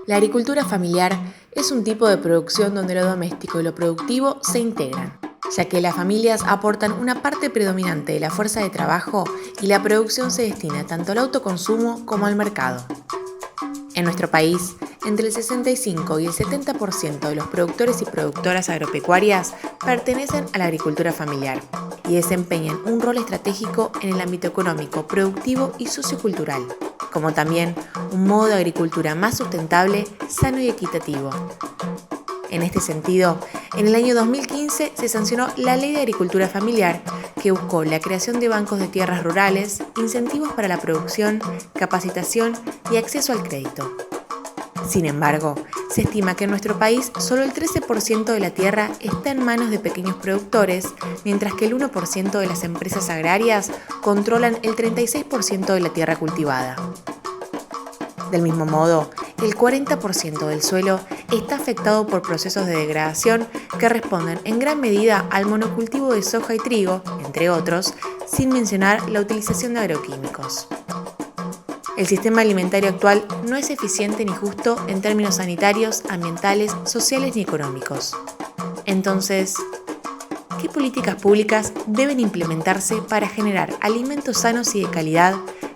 La agricultura familiar es un tipo de producción donde lo doméstico y lo productivo se integran, ya que las familias aportan una parte predominante de la fuerza de trabajo y la producción se destina tanto al autoconsumo como al mercado. En nuestro país, entre el 65 y el 70% de los productores y productoras agropecuarias pertenecen a la agricultura familiar y desempeñan un rol estratégico en el ámbito económico, productivo y sociocultural, como también un modo de agricultura más sustentable, sano y equitativo. En este sentido, en el año 2015 se sancionó la Ley de Agricultura Familiar, que buscó la creación de bancos de tierras rurales, incentivos para la producción, capacitación y acceso al crédito. Sin embargo, se estima que en nuestro país solo el 13% de la tierra está en manos de pequeños productores, mientras que el 1% de las empresas agrarias controlan el 36% de la tierra cultivada. Del mismo modo, el 40% del suelo está afectado por procesos de degradación que responden en gran medida al monocultivo de soja y trigo, entre otros, sin mencionar la utilización de agroquímicos. El sistema alimentario actual no es eficiente ni justo en términos sanitarios, ambientales, sociales ni económicos. Entonces, ¿qué políticas públicas deben implementarse para generar alimentos sanos y de calidad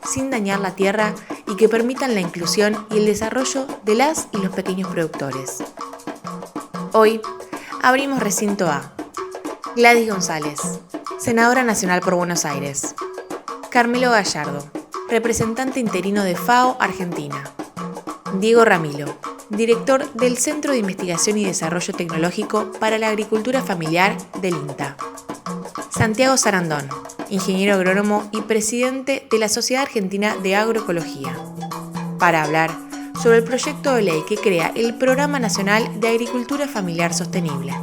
sin dañar la tierra y que permitan la inclusión y el desarrollo de las y los pequeños productores? Hoy abrimos recinto a Gladys González, senadora nacional por Buenos Aires; Carmelo Gallardo, representante interino de FAO Argentina; Diego Ramilo, director del Centro de Investigación y Desarrollo Tecnológico para la Agricultura Familiar del INTA; Santiago Sarandón, ingeniero agrónomo y presidente de la Sociedad Argentina de Agroecología, para hablar sobre el proyecto de ley que crea el Programa Nacional de Agricultura Familiar Sostenible.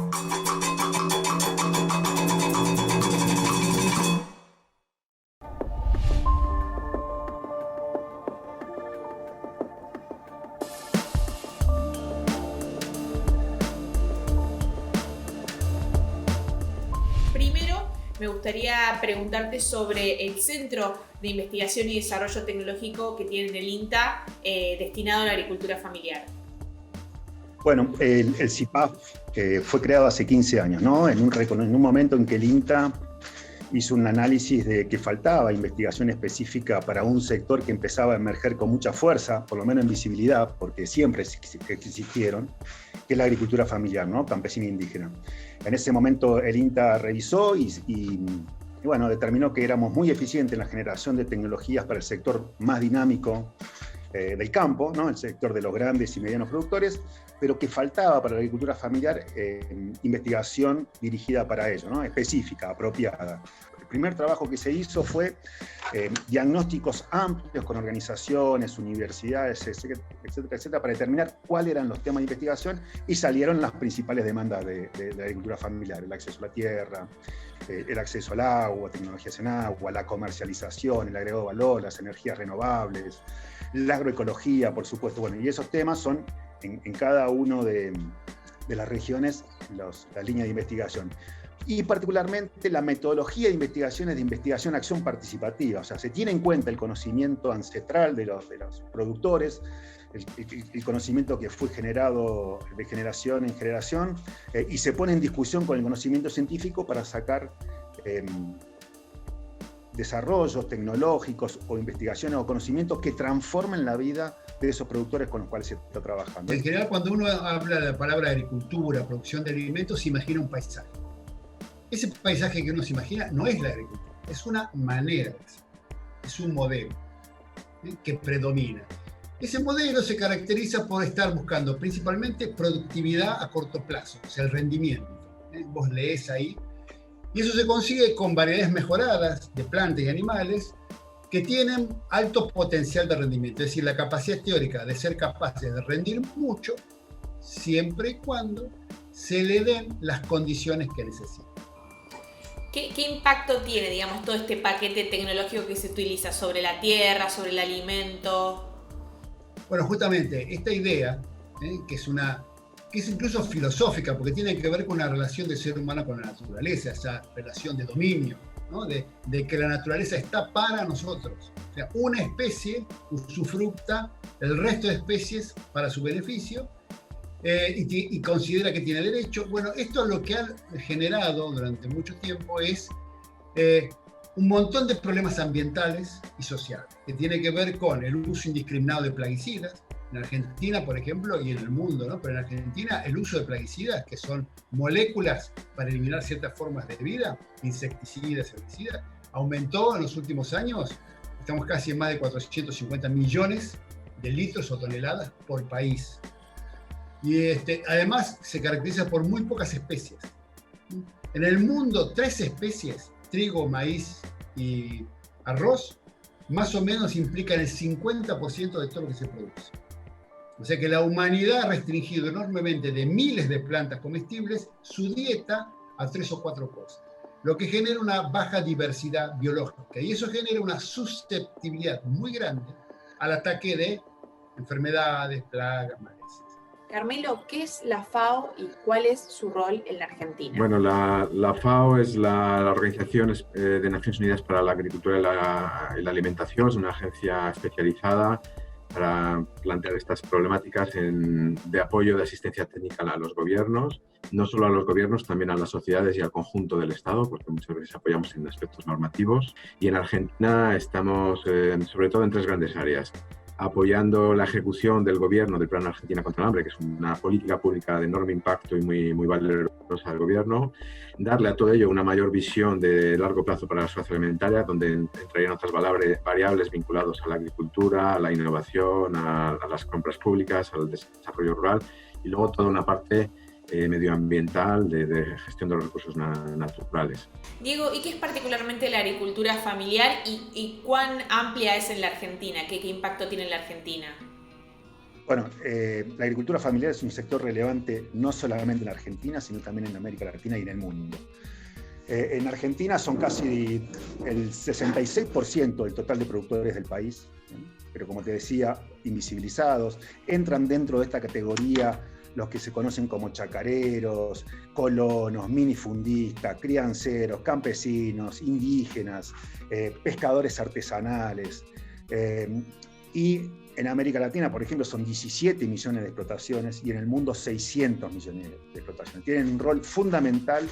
Primero, me gustaría preguntarte sobre el Centro de Investigación y Desarrollo Tecnológico que tiene el INTA destinado a la agricultura familiar. Bueno, el CIPAF fue creado hace 15 años, ¿no? En un momento en que el INTA hizo un análisis de que faltaba investigación específica para un sector que empezaba a emerger con mucha fuerza, por lo menos en visibilidad, porque siempre existieron, que es la agricultura familiar, ¿no? Campesina e indígena. En ese momento el INTA revisó y bueno, determinó que éramos muy eficientes en la generación de tecnologías para el sector más dinámico del campo, ¿no? El sector de los grandes y medianos productores, pero que faltaba para la agricultura familiar investigación dirigida para ello, ¿no? Específica, apropiada. El primer trabajo que se hizo fue diagnósticos amplios con organizaciones, universidades, etcétera, para determinar cuáles eran los temas de investigación, y salieron las principales demandas de la agricultura familiar: el acceso a la tierra, el acceso al agua, tecnologías en agua, la comercialización, el agregado de valor, las energías renovables, la agroecología, por supuesto. Bueno, y esos temas son en cada uno de las regiones las líneas de investigación. Y particularmente la metodología de investigación es de investigación-acción participativa, o sea, se tiene en cuenta el conocimiento ancestral de los productores, el conocimiento que fue generado de generación en generación, y se pone en discusión con el conocimiento científico para sacar desarrollos tecnológicos o investigaciones o conocimientos que transformen la vida de esos productores con los cuales se está trabajando. En general, cuando uno habla de la palabra agricultura, producción de alimentos, se imagina un paisaje. Ese paisaje que uno se imagina no es la agricultura, es una manera de hacer, es un modelo que predomina. Ese modelo se caracteriza por estar buscando principalmente productividad a corto plazo, o sea, el rendimiento. Vos lees ahí, y eso se consigue con variedades mejoradas de plantas y animales que tienen alto potencial de rendimiento, es decir, la capacidad teórica de ser capaces de rendir mucho siempre y cuando se le den las condiciones que necesitan. ¿Qué impacto tiene, digamos, todo este paquete tecnológico que se utiliza sobre la tierra, sobre el alimento? Bueno, justamente esta idea, que es incluso filosófica, porque tiene que ver con la relación del ser humano con la naturaleza, esa relación de dominio ¿no? de que la naturaleza está para nosotros. O sea, una especie usufructa el resto de especies para su beneficio y considera que tiene derecho. Bueno, esto lo que ha generado durante mucho tiempo es un montón de problemas ambientales y sociales, que tiene que ver con el uso indiscriminado de plaguicidas. En Argentina, por ejemplo, y en el mundo, ¿no? Pero en Argentina el uso de plaguicidas, que son moléculas para eliminar ciertas formas de vida, insecticidas, herbicidas, aumentó en los últimos años. Estamos casi en más de 450 millones de litros o toneladas por país. Y además se caracteriza por muy pocas especies. En el mundo, 3 especies, trigo, maíz y arroz, más o menos implican el 50% de todo lo que se produce. O sea que la humanidad ha restringido enormemente de miles de plantas comestibles su dieta a 3 o 4 cosas, lo que genera una baja diversidad biológica y eso genera una susceptibilidad muy grande al ataque de enfermedades, plagas, malezas. Carmelo, ¿qué es la FAO y cuál es su rol en la Argentina? Bueno, la FAO es la Organización de Naciones Unidas para la Agricultura y la Alimentación, es una agencia especializada para plantear estas problemáticas de apoyo de asistencia técnica a los gobiernos, no solo a los gobiernos, también a las sociedades y al conjunto del Estado, porque muchas veces apoyamos en aspectos normativos. Y en Argentina estamos sobre todo en 3 grandes áreas. Apoyando la ejecución del gobierno del Plan Argentina contra el Hambre, que es una política pública de enorme impacto y muy valerosa del gobierno. Darle a todo ello una mayor visión de largo plazo para la seguridad alimentaria, donde entrarían otras variables vinculadas a la agricultura, a la innovación, a las compras públicas, al desarrollo rural, y luego toda una parte medioambiental de gestión de los recursos naturales. Diego, ¿y qué es particularmente la agricultura familiar y cuán amplia es en la Argentina? ¿Qué impacto tiene en la Argentina? Bueno, la agricultura familiar es un sector relevante no solamente en la Argentina, sino también en América Latina y en el mundo. En Argentina son casi el 66% del total de productores del país, pero como te decía, invisibilizados, entran dentro de esta categoría los que se conocen como chacareros, colonos, minifundistas, crianceros, campesinos, indígenas, pescadores artesanales. Y en América Latina, por ejemplo, son 17 millones de explotaciones y en el mundo 600 millones de explotaciones. Tienen un rol fundamental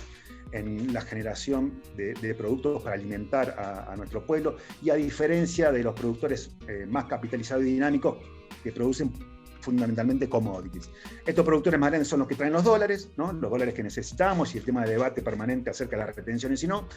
en la generación de productos para alimentar a nuestro pueblo y a diferencia de los productores más capitalizados y dinámicos que producen fundamentalmente commodities. Estos productores más grandes son los que traen los dólares, ¿no? Los dólares que necesitamos y el tema de debate permanente acerca de las retenciones y no.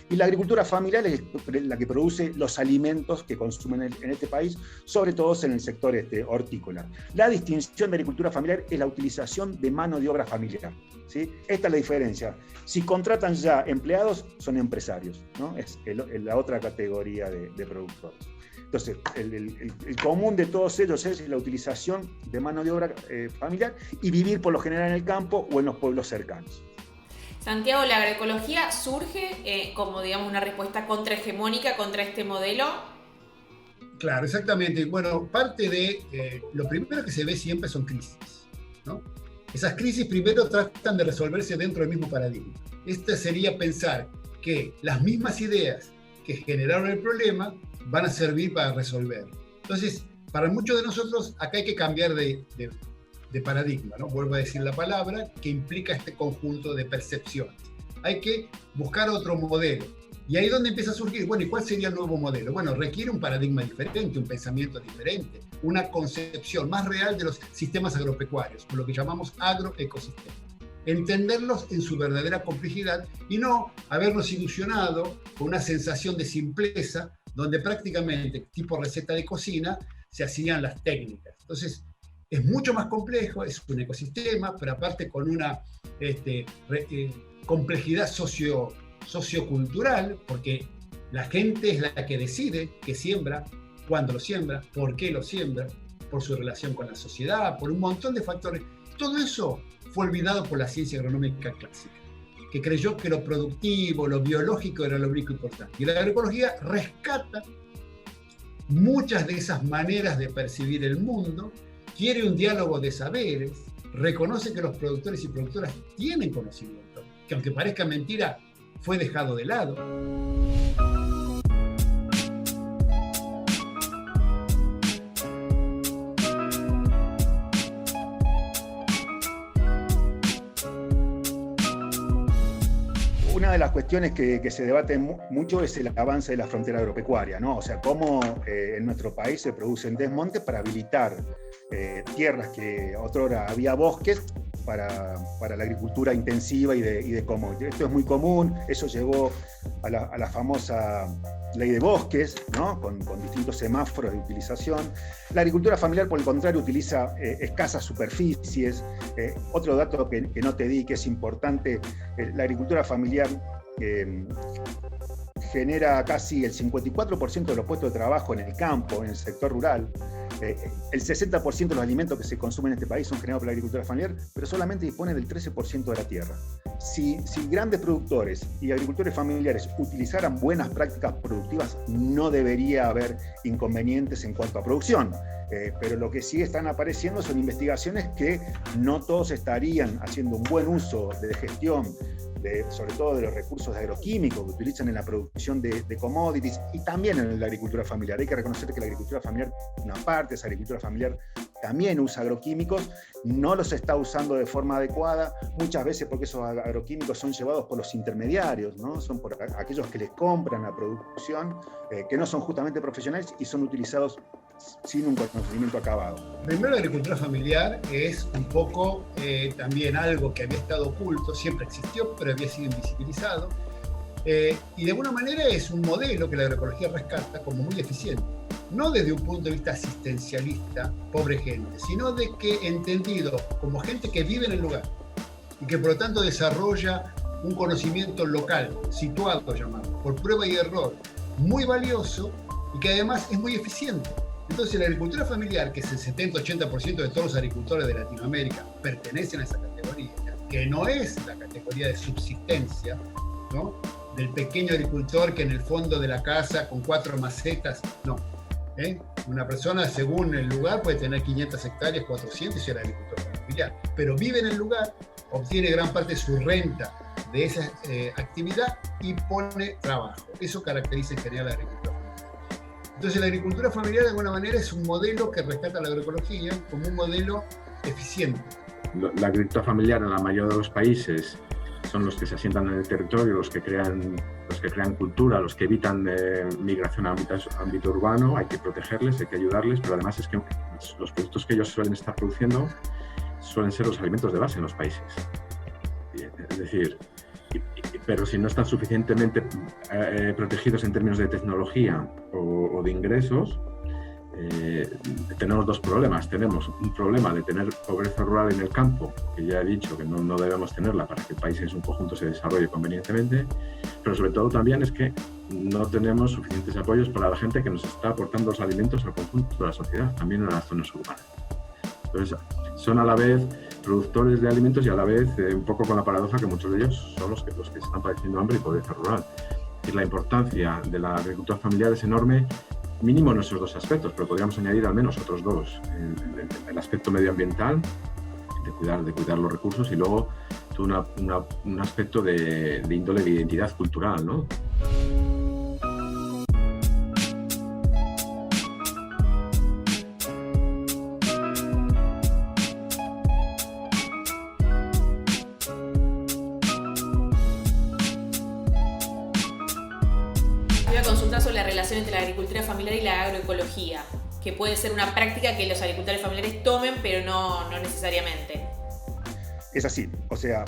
Y la agricultura familiar es la que produce los alimentos que consumen en este país, sobre todo en el sector hortícola. La distinción de agricultura familiar es la utilización de mano de obra familiar, ¿sí? Esta es la diferencia. Si contratan ya empleados, son empresarios, ¿no? Es la otra categoría de productores. Entonces, el común de todos ellos es la utilización de mano de obra familiar y vivir por lo general en el campo o en los pueblos cercanos. Santiago, ¿la agroecología surge como, digamos, una respuesta contrahegemónica contra este modelo? Claro, exactamente. Bueno, parte de lo primero que se ve siempre son crisis, ¿no? Esas crisis primero tratan de resolverse dentro del mismo paradigma. Este sería pensar que las mismas ideas que generaron el problema van a servir para resolver. Entonces, para muchos de nosotros, acá hay que cambiar de paradigma, ¿no? Vuelvo a decir la palabra, que implica este conjunto de percepciones. Hay que buscar otro modelo. Y ahí es donde empieza a surgir, bueno, ¿y cuál sería el nuevo modelo? Bueno, requiere un paradigma diferente, un pensamiento diferente, una concepción más real de los sistemas agropecuarios, lo que llamamos agroecosistemas. Entenderlos en su verdadera complejidad y no habernos ilusionado con una sensación de simpleza donde prácticamente, tipo receta de cocina, se hacían las técnicas. Entonces, es mucho más complejo, es un ecosistema, pero aparte con una complejidad sociocultural, porque la gente es la que decide qué siembra, cuándo lo siembra, por qué lo siembra, por su relación con la sociedad, por un montón de factores. Todo eso fue olvidado por la ciencia agronómica clásica, que creyó que lo productivo, lo biológico era lo único importante. Y la agroecología rescata muchas de esas maneras de percibir el mundo, quiere un diálogo de saberes, reconoce que los productores y productoras tienen conocimiento, que aunque parezca mentira, fue dejado de lado. una de las cuestiones que se debate mucho es el avance de la frontera agropecuaria, ¿no? O sea, cómo en nuestro país se producen desmontes para habilitar tierras que otrora había bosques para la agricultura intensiva y de commodity. Esto es muy común, eso llevó a la famosa ley de bosques, ¿no? Con distintos semáforos de utilización. La agricultura familiar, por el contrario, utiliza escasas superficies. Otro dato que no te di, que es importante, la agricultura familiar genera casi el 54% de los puestos de trabajo en el campo, en el sector rural. El 60% de los alimentos que se consumen en este país son generados por la agricultura familiar, pero solamente dispone del 13% de la tierra. Si grandes productores y agricultores familiares utilizaran buenas prácticas productivas, no debería haber inconvenientes en cuanto a producción. Pero lo que sí están apareciendo son investigaciones que no todos estarían haciendo un buen uso de gestión, sobre todo de los recursos agroquímicos que utilizan en la producción de commodities y también en la agricultura familiar. Hay que reconocer que la agricultura familiar, una parte de esa agricultura familiar también usa agroquímicos, no los está usando de forma adecuada, muchas veces porque esos agroquímicos son llevados por los intermediarios, ¿no? Son por aquellos que les compran la producción, que no son justamente profesionales y son utilizados sin un conocimiento acabado. Primero, la agricultura familiar es un poco también algo que había estado oculto, siempre existió, pero había sido invisibilizado. Y de alguna manera es un modelo que la agroecología rescata como muy eficiente. No desde un punto de vista asistencialista, pobre gente, sino de que entendido como gente que vive en el lugar y que por lo tanto desarrolla un conocimiento local, situado, llamado, por prueba y error, muy valioso y que además es muy eficiente. Entonces la agricultura familiar, que es el 70-80% de todos los agricultores de Latinoamérica, pertenecen a esa categoría, que no es la categoría de subsistencia, ¿no? Del pequeño agricultor que en el fondo de la casa con 4 macetas, no. Una persona según el lugar puede tener 500 hectáreas, 400 y ser agricultor familiar, pero vive en el lugar, obtiene gran parte de su renta de esa actividad y pone trabajo. Eso caracteriza en general la agricultura familiar. Entonces la agricultura familiar de alguna manera es un modelo que rescata la agroecología como un modelo eficiente. La agricultura familiar en la mayoría de los países son los que se asientan en el territorio, los que crean cultura, los que evitan migración a ámbito urbano. Hay que protegerles, hay que ayudarles, pero además es que los productos que ellos suelen estar produciendo suelen ser los alimentos de base en los países. Es decir, pero si no están suficientemente protegidos en términos de tecnología o de ingresos, tenemos dos problemas. Tenemos un problema de tener pobreza rural en el campo, que ya he dicho que no debemos tenerla para que el país en su conjunto se desarrolle convenientemente, pero sobre todo también es que no tenemos suficientes apoyos para la gente que nos está aportando los alimentos al conjunto de la sociedad, también en las zonas urbanas. Entonces, son a la vez productores de alimentos y a la vez un poco con la paradoja que muchos de ellos son los que están padeciendo hambre y pobreza rural. Y la importancia de la agricultura familiar es enorme, mínimo en esos dos aspectos, pero podríamos añadir al menos otros dos: el aspecto medioambiental, de cuidar los recursos, y luego todo un aspecto de índole de identidad cultural, ¿no? Sobre la relación entre la agricultura familiar y la agroecología, que puede ser una práctica que los agricultores familiares tomen, pero no necesariamente. Es así, o sea,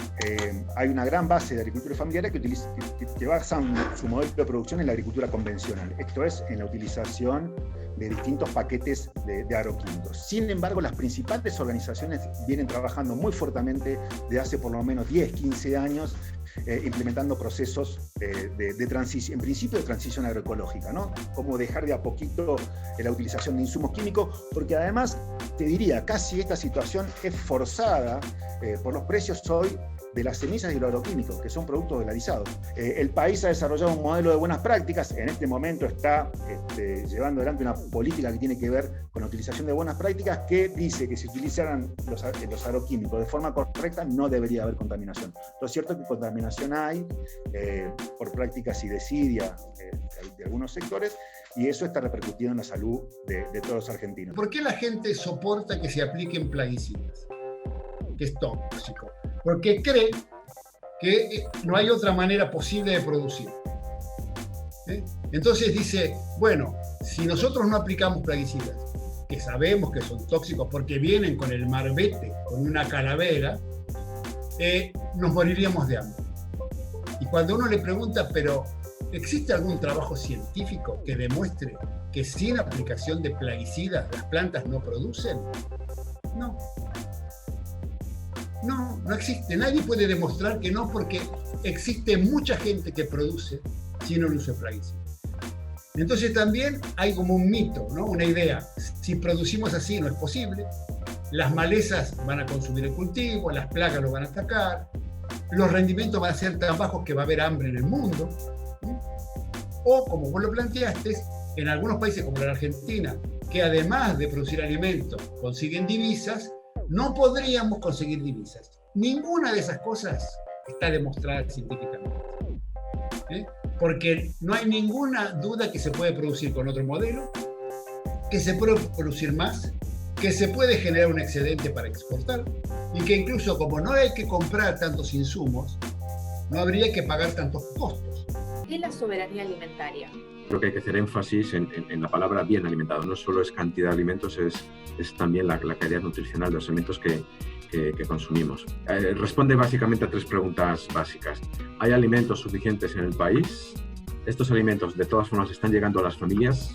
hay una gran base de agricultura familiar que basan su modelo de producción en la agricultura convencional, esto es, en la utilización de distintos paquetes de agroquímicos. Sin embargo, las principales organizaciones vienen trabajando muy fuertemente desde hace por lo menos 10, 15 años, implementando procesos de transición, en principio de transición agroecológica, ¿no? Como dejar de a poquito la utilización de insumos químicos, porque además, te diría, casi esta situación es forzada por los precios hoy de las semillas y los agroquímicos, que son productos dolarizados. El país ha desarrollado un modelo de buenas prácticas, en este momento está llevando adelante una política que tiene que ver con la utilización de buenas prácticas, que dice que si utilizaran los agroquímicos de forma correcta no debería haber contaminación. Lo cierto es que contaminación hay por prácticas y desidia de algunos sectores, y eso está repercutiendo en la salud de todos los argentinos. ¿Por qué la gente soporta que se apliquen plaguicidas? Que es tóxico. Porque cree que no hay otra manera posible de producir. Entonces dice, bueno, si nosotros no aplicamos plaguicidas, que sabemos que son tóxicos porque vienen con el marbete, con una calavera, nos moriríamos de hambre. Y cuando uno le pregunta, pero ¿existe algún trabajo científico que demuestre que sin aplicación de plaguicidas las plantas no producen? No. No existe. Nadie puede demostrar que no, porque existe mucha gente que produce sin el uso de plaguicidas. Entonces también hay como un mito, ¿no? Una idea. Si producimos así no es posible. Las malezas van a consumir el cultivo, las plagas lo van a atacar, los rendimientos van a ser tan bajos que va a haber hambre en el mundo. O, como vos lo planteaste, en algunos países como la Argentina, que además de producir alimentos consiguen divisas, no podríamos conseguir divisas. Ninguna de esas cosas está demostrada científicamente. Porque no hay ninguna duda que se puede producir con otro modelo, que se puede producir más, que se puede generar un excedente para exportar, y que incluso como no hay que comprar tantos insumos, no habría que pagar tantos costos. ¿Qué es la soberanía alimentaria? Creo que hay que hacer énfasis en la palabra bien alimentado. No solo es cantidad de alimentos, es también la calidad nutricional de los alimentos que consumimos. Responde básicamente a 3 preguntas básicas. ¿Hay alimentos suficientes en el país? ¿Estos alimentos de todas formas están llegando a las familias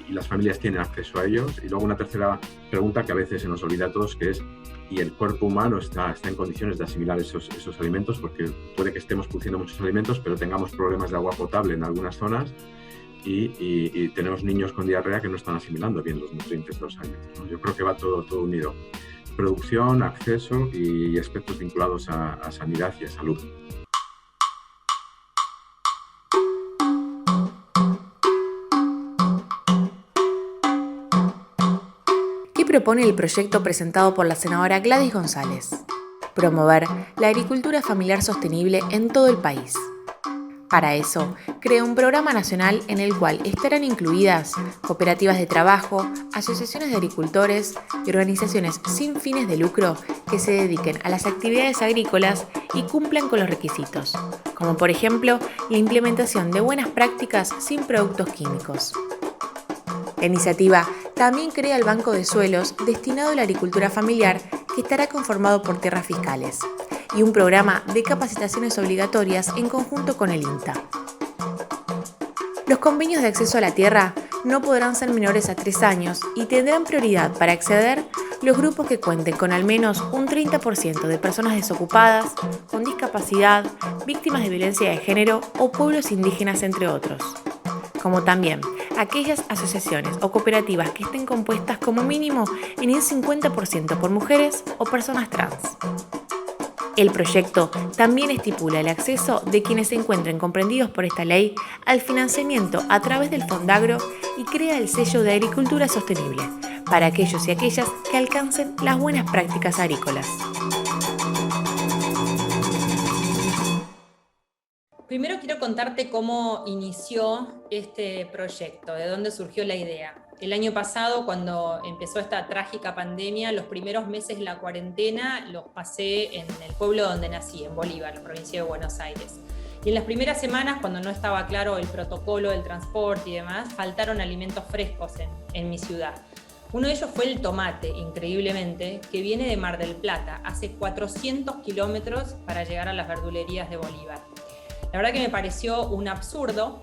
y las familias tienen acceso a ellos? Y luego una tercera pregunta que a veces se nos olvida a todos, que es ¿y el cuerpo humano está en condiciones de asimilar esos alimentos? Porque puede que estemos produciendo muchos alimentos, pero tengamos problemas de agua potable en algunas zonas y tenemos niños con diarrea que no están asimilando bien los nutrientes de los alimentos, ¿no? Yo creo que va todo unido. Producción, acceso y aspectos vinculados a sanidad y a salud. ¿Qué propone el proyecto presentado por la senadora Gladys González? Promover la agricultura familiar sostenible en todo el país. Para eso, crea un programa nacional en el cual estarán incluidas cooperativas de trabajo, asociaciones de agricultores y organizaciones sin fines de lucro que se dediquen a las actividades agrícolas y cumplan con los requisitos, como por ejemplo la implementación de buenas prácticas sin productos químicos. La iniciativa también crea el Banco de Suelos destinado a la agricultura familiar, que estará conformado por tierras fiscales, y un programa de capacitaciones obligatorias en conjunto con el INTA. Los convenios de acceso a la tierra no podrán ser menores a 3 años y tendrán prioridad para acceder los grupos que cuenten con al menos un 30% de personas desocupadas, con discapacidad, víctimas de violencia de género o pueblos indígenas, entre otros, como también aquellas asociaciones o cooperativas que estén compuestas como mínimo en un 50% por mujeres o personas trans. El proyecto también estipula el acceso de quienes se encuentren comprendidos por esta ley al financiamiento a través del Fondagro y crea el sello de agricultura sostenible para aquellos y aquellas que alcancen las buenas prácticas agrícolas. Primero quiero contarte cómo inició este proyecto, de dónde surgió la idea. El año pasado, cuando empezó esta trágica pandemia, los primeros meses de la cuarentena los pasé en el pueblo donde nací, en Bolívar, la provincia de Buenos Aires. Y en las primeras semanas, cuando no estaba claro el protocolo del transporte y demás, faltaron alimentos frescos en mi ciudad. Uno de ellos fue el tomate, increíblemente, que viene de Mar del Plata, hace 400 kilómetros para llegar a las verdulerías de Bolívar. La verdad que me pareció un absurdo,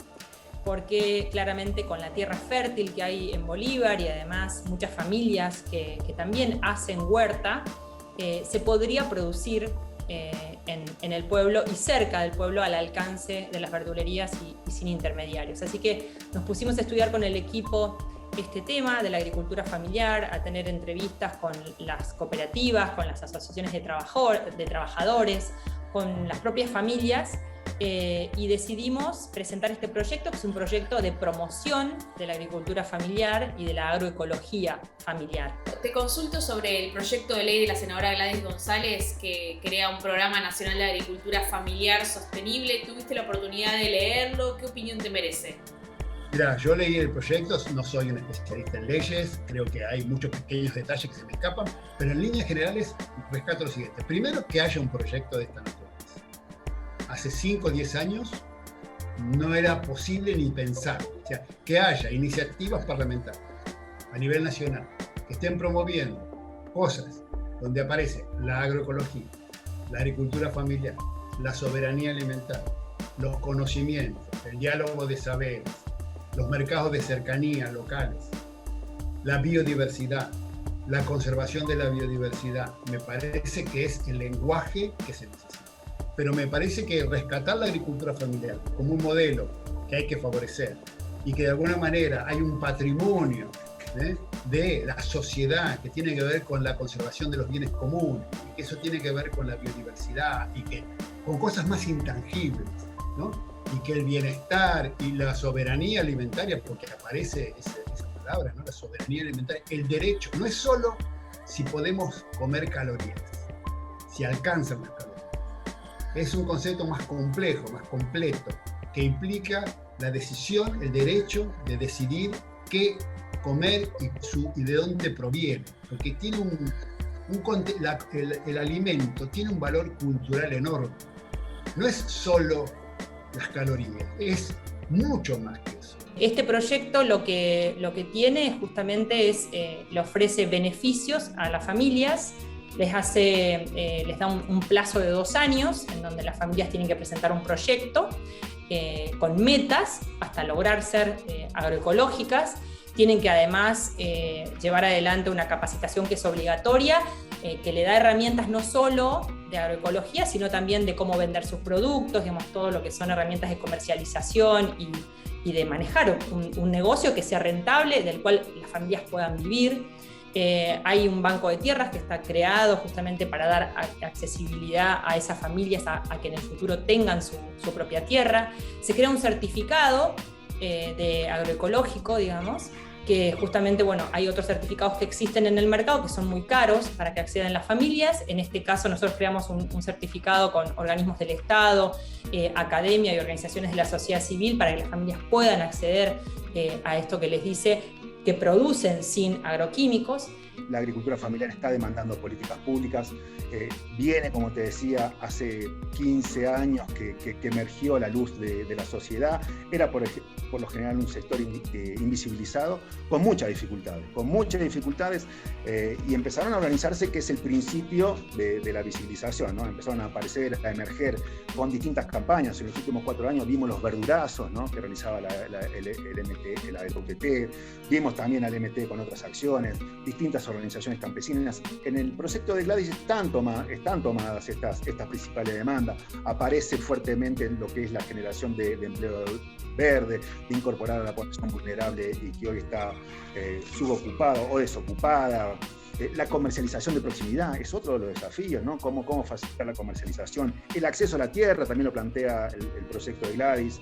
porque claramente con la tierra fértil que hay en Bolívar y además muchas familias que también hacen huerta, se podría producir en el pueblo y cerca del pueblo, al alcance de las verdulerías y sin intermediarios. Así que nos pusimos a estudiar con el equipo este tema de la agricultura familiar, a tener entrevistas con las cooperativas, con las asociaciones de trabajadores, con las propias familias, y decidimos presentar este proyecto, que es un proyecto de promoción de la agricultura familiar y de la agroecología familiar. Te consulto sobre el proyecto de ley de la senadora Gladys González, que crea un programa nacional de agricultura familiar sostenible. ¿Tuviste la oportunidad de leerlo? ¿Qué opinión te merece? Mira, yo leí el proyecto, no soy un especialista en leyes, creo que hay muchos pequeños detalles que se me escapan, pero en líneas generales rescato lo siguiente. Primero, que haya un proyecto de esta naturaleza. hace 5 o 10 años no era posible ni pensar. O sea, que haya iniciativas parlamentarias a nivel nacional que estén promoviendo cosas donde aparece la agroecología, la agricultura familiar, la soberanía alimentaria, los conocimientos, el diálogo de saberes, los mercados de cercanía locales, la biodiversidad, la conservación de la biodiversidad. Me parece que es el lenguaje que se necesita. Pero me parece que rescatar la agricultura familiar como un modelo que hay que favorecer y que de alguna manera hay un patrimonio de la sociedad que tiene que ver con la conservación de los bienes comunes, y que eso tiene que ver con la biodiversidad y que con cosas más intangibles, ¿no? Y que el bienestar y la soberanía alimentaria, porque aparece esa palabra, ¿no? La soberanía alimentaria, el derecho, no es solo si podemos comer calorías, si alcanzan las calorías. Es un concepto más complejo, más completo, que implica la decisión, el derecho de decidir qué comer y de dónde proviene, porque tiene el alimento tiene un valor cultural enorme. No es solo las calorías, es mucho más que eso. Este proyecto lo que tiene justamente es, le ofrece beneficios a las familias, les da un plazo de 2 años en donde las familias tienen que presentar un proyecto con metas hasta lograr ser agroecológicas. Tienen que además llevar adelante una capacitación que es obligatoria, que le da herramientas no solo de agroecología, sino también de cómo vender sus productos, digamos, todo lo que son herramientas de comercialización y de manejar un negocio que sea rentable, del cual las familias puedan vivir. Hay un banco de tierras que está creado justamente para dar accesibilidad a esas familias a que en el futuro tengan su propia tierra. Se crea un certificado de agroecológico, digamos, que justamente, bueno, hay otros certificados que existen en el mercado que son muy caros para que accedan las familias. En este caso nosotros creamos un certificado con organismos del Estado, academia y organizaciones de la sociedad civil para que las familias puedan acceder a esto que les dice que producen sin agroquímicos. La agricultura familiar está demandando políticas públicas. Viene, como te decía, hace 15 años que emergió a la luz de la sociedad. Era por lo general un sector invisibilizado, con muchas dificultades, y empezaron a organizarse, que es el principio de la visibilización, ¿no? Empezaron a aparecer, a emerger con distintas campañas. En los últimos 4 años vimos los verdurazos, ¿no? Que realizaba el MT, la UTT. Vimos también al MT con otras acciones, distintas organizaciones campesinas. En el proyecto de Gladys están tomadas estas principales demandas. Aparece fuertemente lo que es la generación de empleo verde, de incorporar a la población vulnerable y que hoy está subocupada o desocupada. La comercialización de proximidad es otro de los desafíos, ¿no? Cómo facilitar la comercialización. El acceso a la tierra también lo plantea el proyecto de Gladys.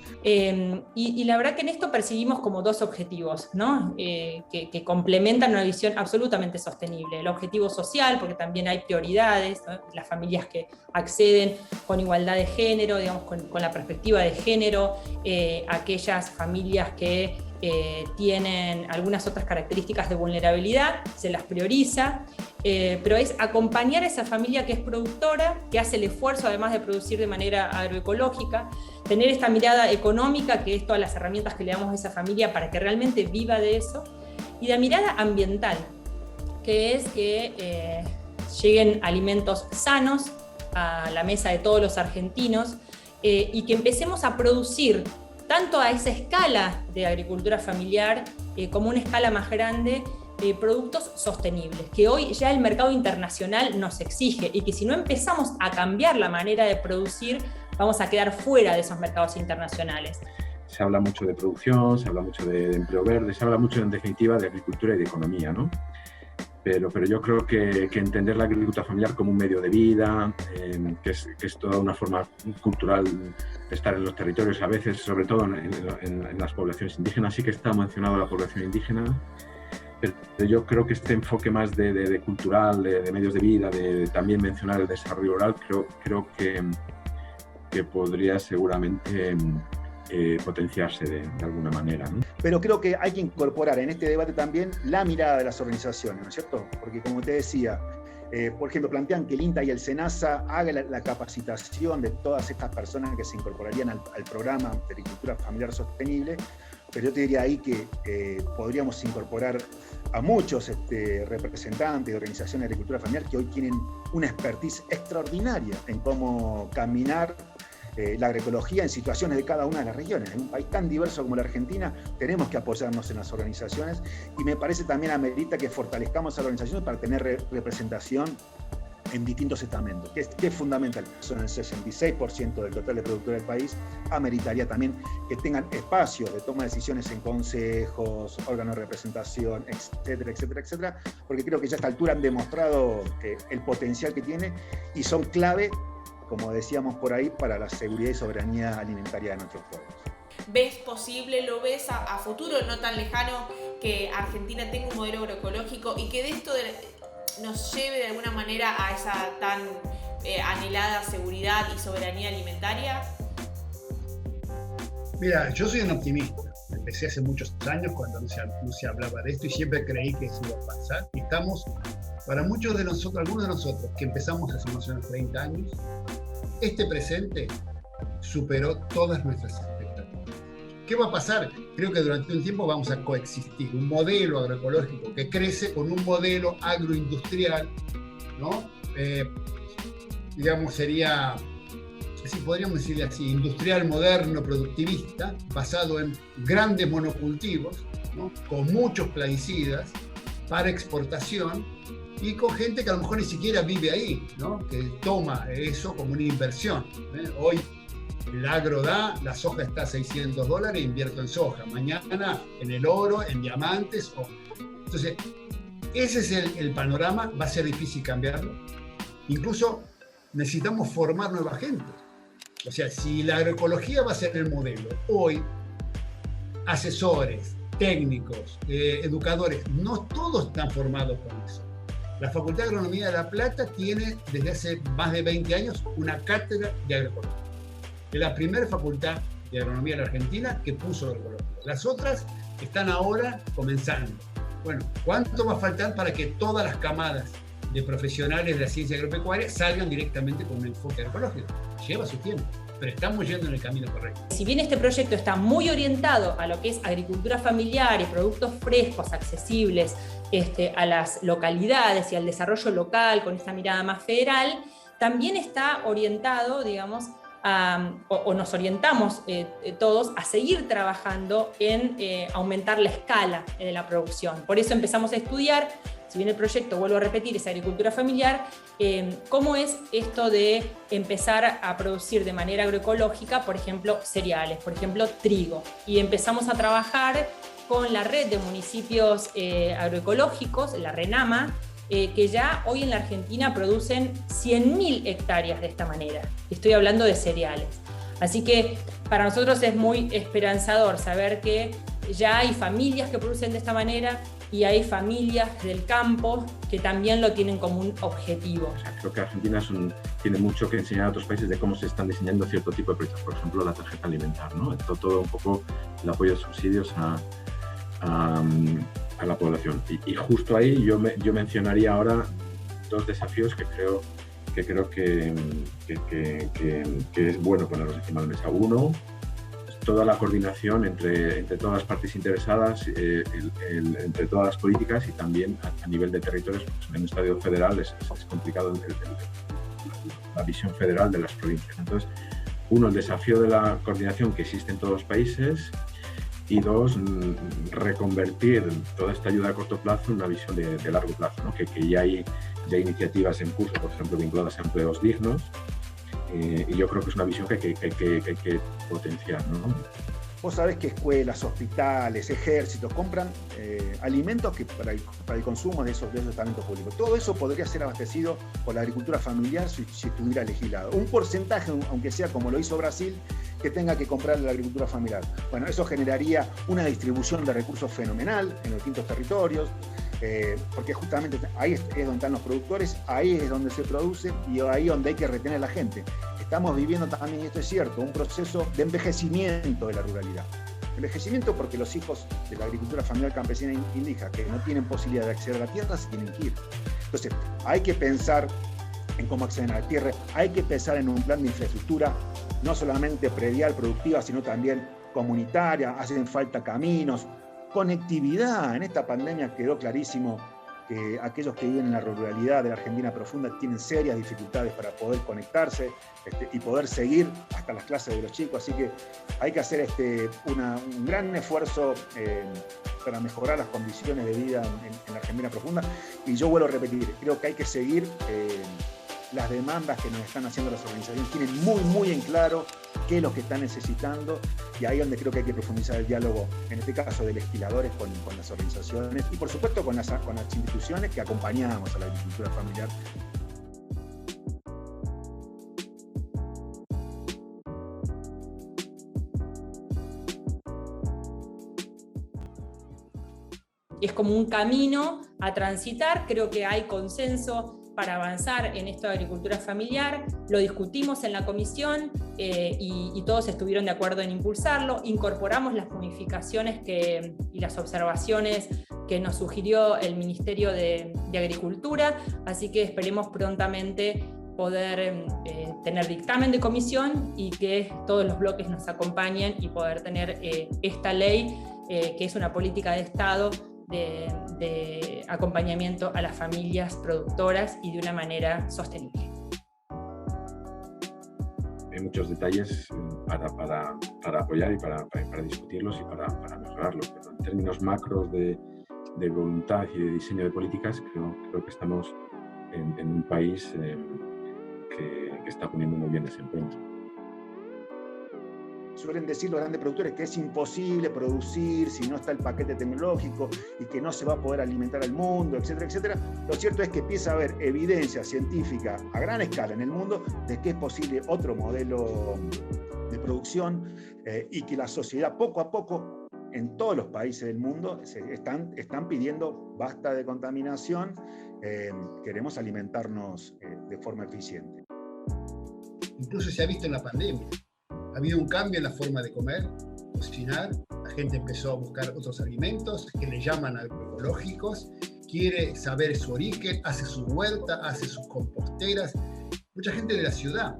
Y la verdad que en esto percibimos como 2 objetivos, ¿no? Que complementan una visión absolutamente sostenible. El objetivo social, porque también hay prioridades, ¿no? Las familias que acceden con igualdad de género, digamos, con la perspectiva de género, aquellas familias que tienen algunas otras características de vulnerabilidad, se las prioriza, pero es acompañar a esa familia que es productora, que hace el esfuerzo además de producir de manera agroecológica, tener esta mirada económica, que es todas las herramientas que le damos a esa familia para que realmente viva de eso, y la mirada ambiental, que es que lleguen alimentos sanos a la mesa de todos los argentinos y que empecemos a producir tanto a esa escala de agricultura familiar como una escala más grande, productos sostenibles, que hoy ya el mercado internacional nos exige y que si no empezamos a cambiar la manera de producir, vamos a quedar fuera de esos mercados internacionales. Se habla mucho de producción, se habla mucho de empleo verde, se habla mucho en definitiva de agricultura y de economía, ¿no? Pero yo creo que entender la agricultura familiar como un medio de vida, que es toda una forma cultural de estar en los territorios, a veces, sobre todo en las poblaciones indígenas, sí que está mencionado la población indígena, pero yo creo que este enfoque más de cultural, de medios de vida, de también mencionar el desarrollo rural, creo que podría seguramente potenciarse de alguna manera, ¿no? Pero creo que hay que incorporar en este debate también la mirada de las organizaciones, ¿no es cierto? Porque como te decía, Por ejemplo, plantean que el INTA y el SENASA haga la capacitación de todas estas personas que se incorporarían al programa de agricultura familiar sostenible, pero yo te diría ahí que podríamos incorporar a muchos representantes de organizaciones de agricultura familiar que hoy tienen una expertise extraordinaria en cómo caminar la agroecología en situaciones de cada una de las regiones. En un país tan diverso como la Argentina, tenemos que apoyarnos en las organizaciones, y me parece también amerita que fortalezcamos a las organizaciones para tener representación en distintos estamentos, que es fundamental. Son el 66% del total de productores del país. Ameritaría también que tengan espacios de toma de decisiones en consejos, órganos de representación, etcétera, etcétera, etcétera, porque creo que ya a esta altura han demostrado el potencial que tiene y son clave, como decíamos por ahí, para la seguridad y soberanía alimentaria de nuestros pueblos. ¿Ves posible, lo ves a futuro, no tan lejano, que Argentina tenga un modelo agroecológico y que de esto nos lleve de alguna manera a esa tan anhelada seguridad y soberanía alimentaria? Mira, yo soy un optimista. Empecé hace muchos años cuando no se hablaba de esto y siempre creí que eso iba a pasar. Y estamos, para muchos de nosotros, algunos de nosotros que empezamos hace más o menos 30 años, este presente superó todas nuestras expectativas. ¿Qué va a pasar? Creo que durante un tiempo vamos a coexistir. Un modelo agroecológico que crece con un modelo agroindustrial, ¿no? Digamos, sería, si podríamos decirle así, industrial, moderno, productivista, basado en grandes monocultivos, ¿no? Con muchos plaguicidas para exportación y con gente que a lo mejor ni siquiera vive ahí, ¿no? Que toma eso como una inversión. Hoy el agro la soja está a $600, invierto en soja. Mañana en el oro, en diamantes. Entonces, ese es el panorama. Va a ser difícil cambiarlo. Incluso necesitamos formar nueva gente. O sea, si la agroecología va a ser el modelo, hoy asesores, técnicos, educadores, no todos están formados con eso. La Facultad de Agronomía de La Plata tiene desde hace más de 20 años una cátedra de agroecología. Es la primera facultad de agronomía de la Argentina que puso agroecología. Las otras están ahora comenzando. Bueno, ¿cuánto va a faltar para que todas las camadas de profesionales de la ciencia agropecuaria salgan directamente con un enfoque agroecológico? Lleva su tiempo, pero estamos yendo en el camino correcto. Si bien este proyecto está muy orientado a lo que es agricultura familiar y productos frescos, accesibles a las localidades y al desarrollo local con esta mirada más federal, también está orientado, digamos, o nos orientamos todos a seguir trabajando en aumentar la escala de la producción. Por eso empezamos a estudiar, si bien el proyecto, vuelvo a repetir, es agricultura familiar, cómo es esto de empezar a producir de manera agroecológica, por ejemplo, cereales, por ejemplo, trigo. Y empezamos a trabajar con la red de municipios agroecológicos, la RENAMA, que ya hoy en la Argentina producen 100.000 hectáreas de esta manera. Estoy hablando de cereales. Así que para nosotros es muy esperanzador saber que ya hay familias que producen de esta manera y hay familias del campo que también lo tienen como un objetivo. O sea, creo que Argentina tiene mucho que enseñar a otros países de cómo se están diseñando cierto tipo de proyectos, por ejemplo la tarjeta alimentar, ¿no? Todo un poco el apoyo de subsidios a la población. Y justo ahí yo mencionaría ahora dos desafíos que creo que es bueno ponerlos encima de la mesa. Uno, toda la coordinación entre todas las partes interesadas, entre todas las políticas y también a nivel de territorios. En un estadio federal es complicado la visión federal de las provincias. Entonces, uno, el desafío de la coordinación que existe en todos los países, y dos, reconvertir toda esta ayuda a corto plazo en una visión de largo plazo, ¿no? Que ya hay iniciativas en curso, por ejemplo, vinculadas a empleos dignos, y yo creo que es una visión que hay que potenciar, ¿no? Vos sabés que escuelas, hospitales, ejércitos compran alimentos que para el consumo de esos estamentos públicos. Todo eso podría ser abastecido por la agricultura familiar si estuviera legislado. Un porcentaje, aunque sea como lo hizo Brasil, que tenga que comprar la agricultura familiar. Bueno, eso generaría una distribución de recursos fenomenal en los distintos territorios, porque justamente ahí es donde están los productores, ahí es donde se produce y ahí es donde hay que retener a la gente. Estamos viviendo también, y esto es cierto, un proceso de envejecimiento de la ruralidad. Envejecimiento porque los hijos de la agricultura familiar campesina indica que no tienen posibilidad de acceder a la tierra, se tienen que ir. Entonces, hay que pensar en cómo acceden a la tierra, hay que pensar en un plan de infraestructura, no solamente predial, productiva, sino también comunitaria, hacen falta caminos, conectividad. En esta pandemia quedó clarísimo que aquellos que viven en la ruralidad de la Argentina profunda tienen serias dificultades para poder conectarse y poder seguir hasta las clases de los chicos, así que hay que hacer un gran esfuerzo para mejorar las condiciones de vida en la Argentina profunda, y yo vuelvo a repetir, creo que hay que seguir las demandas que nos están haciendo las organizaciones, tienen muy en claro qué es lo que están necesitando, y ahí es donde creo que hay que profundizar el diálogo, en este caso de legisladores con las organizaciones y por supuesto con las instituciones que acompañamos a la agricultura familiar. Es como un camino a transitar, creo que hay consenso para avanzar en esto de agricultura familiar, lo discutimos en la comisión y todos estuvieron de acuerdo en impulsarlo, incorporamos las modificaciones y las observaciones que nos sugirió el Ministerio de Agricultura, así que esperemos prontamente poder tener dictamen de comisión y que todos los bloques nos acompañen y poder tener esta ley que es una política de Estado de acompañamiento a las familias productoras y de una manera sostenible. Hay muchos detalles para apoyar y para discutirlos y para mejorarlos, pero en términos macros de voluntad y de diseño de políticas, creo que estamos en un país que está poniendo muy bien ese empeño. Suelen decir los grandes productores que es imposible producir si no está el paquete tecnológico y que no se va a poder alimentar al mundo, etcétera, etcétera. Lo cierto es que empieza a haber evidencia científica a gran escala en el mundo de que es posible otro modelo de producción y que la sociedad poco a poco en todos los países del mundo están pidiendo basta de contaminación, queremos alimentarnos de forma eficiente. Incluso se ha visto en la pandemia. Ha habido un cambio en la forma de comer, cocinar, la gente empezó a buscar otros alimentos que le llaman agroecológicos, quiere saber su origen, hace su huerta, hace sus composteras, mucha gente de la ciudad.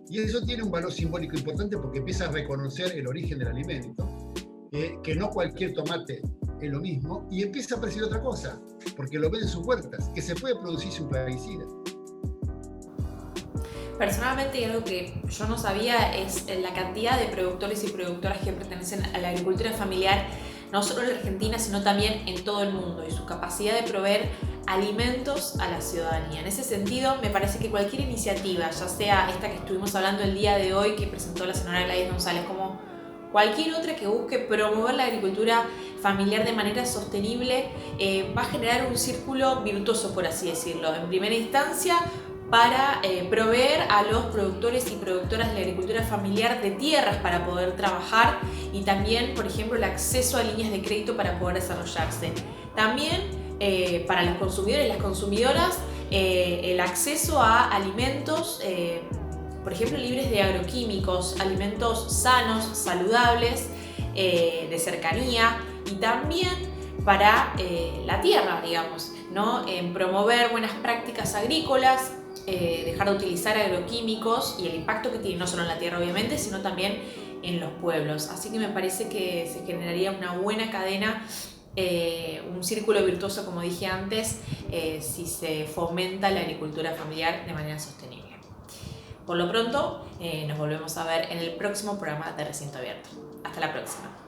Y eso tiene un valor simbólico importante porque empieza a reconocer el origen del alimento, que no cualquier tomate es lo mismo, y empieza a aparecer otra cosa, porque lo ven en sus huertas, que se puede producir sin plaguicidas. Personalmente, algo que yo no sabía es la cantidad de productores y productoras que pertenecen a la agricultura familiar, no solo en Argentina, sino también en todo el mundo, y su capacidad de proveer alimentos a la ciudadanía. En ese sentido, me parece que cualquier iniciativa, ya sea esta que estuvimos hablando el día de hoy, que presentó la señora Gladys González, como cualquier otra que busque promover la agricultura familiar de manera sostenible, va a generar un círculo virtuoso, por así decirlo. En primera instancia, para proveer a los productores y productoras de la agricultura familiar de tierras para poder trabajar, y también, por ejemplo, el acceso a líneas de crédito para poder desarrollarse. También para los consumidores y las consumidoras, el acceso a alimentos, por ejemplo, libres de agroquímicos, alimentos sanos, saludables, de cercanía, y también para la tierra, digamos, ¿no? En promover buenas prácticas agrícolas, dejar de utilizar agroquímicos y el impacto que tiene no solo en la tierra obviamente, sino también en los pueblos. Así que me parece que se generaría una buena cadena, un círculo virtuoso, como dije antes, si se fomenta la agricultura familiar de manera sostenible. Por lo pronto, nos volvemos a ver en el próximo programa de Recinto Abierto. Hasta la próxima.